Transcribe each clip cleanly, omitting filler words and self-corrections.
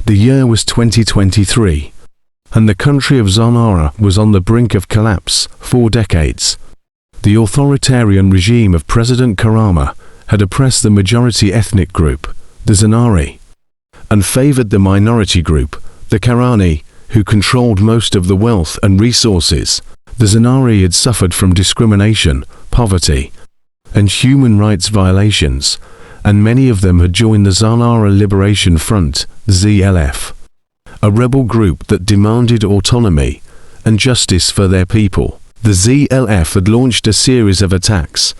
The year was 2023, and the country of Zanara was on the brink of collapse 4 decades. The authoritarian regime of President Karama had oppressed the majority ethnic group, the Zanari, and favored the minority group, the Karani, who controlled most of the wealth and resources. The Zanari had suffered from discrimination, poverty, and human rights violations, and many of them had joined the Zanara Liberation Front, ZLF, a rebel group that demanded autonomy and justice for their people. The ZLF had launched a series of attacks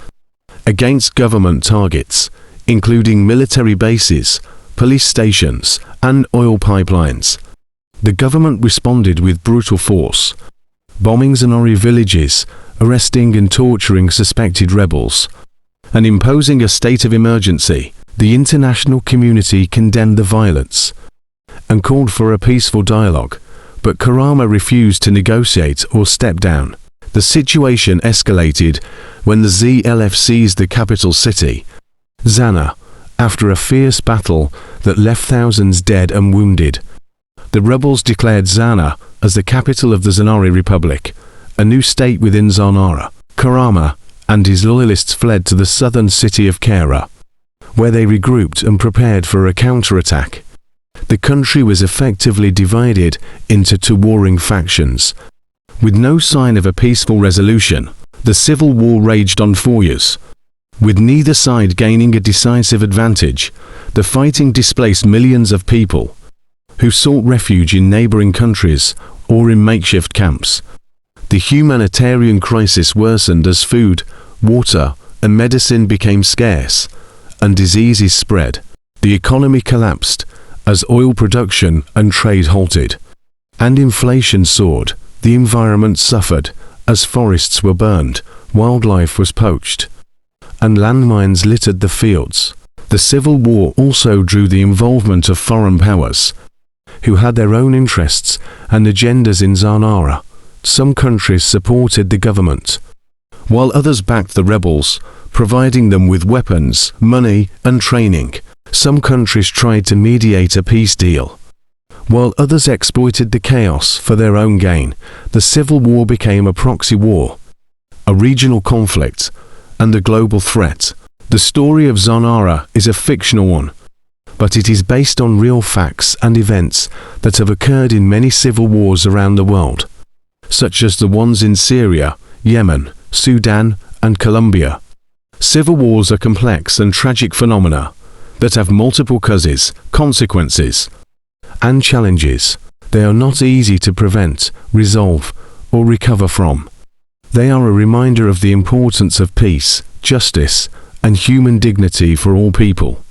against government targets, including military bases, police stations, and oil pipelines. The government responded with brutal force, bombing Zanari villages, arresting and torturing suspected rebels, and imposing a state of emergency. The international community condemned the violence and called for a peaceful dialogue, but Karama refused to negotiate or step down. The situation escalated when the ZLF seized the capital city, Zana, after a fierce battle that left thousands dead and wounded. The rebels declared Zana as the capital of the Zanari Republic, a new state within Zanara. Karama and his loyalists fled to the southern city of Kera, where they regrouped and prepared for a counterattack. The country was effectively divided into 2 warring factions. With no sign of a peaceful resolution, the civil war raged on 4 years. With neither side gaining a decisive advantage, the fighting displaced millions of people, who sought refuge in neighboring countries or in makeshift camps. The humanitarian crisis worsened as food, water, and medicine became scarce, and diseases spread. The economy collapsed as oil production and trade halted, and inflation soared. The environment suffered as forests were burned, wildlife was poached, and landmines littered the fields. The civil war also drew the involvement of foreign powers, who had their own interests and agendas in Zanara. Some countries supported the government, while others backed the rebels, providing them with weapons, money, and training. Some countries tried to mediate a peace deal, while others exploited the chaos for their own gain. The civil war became a proxy war, a regional conflict, and a global threat. The story of Zanara is a fictional one, but it is based on real facts and events that have occurred in many civil wars around the world, such as the ones in Syria, Yemen, Sudan, and Colombia. Civil wars are complex and tragic phenomena that have multiple causes, consequences, and challenges. They are not easy to prevent, resolve, or recover from. They are a reminder of the importance of peace, justice, and human dignity for all people.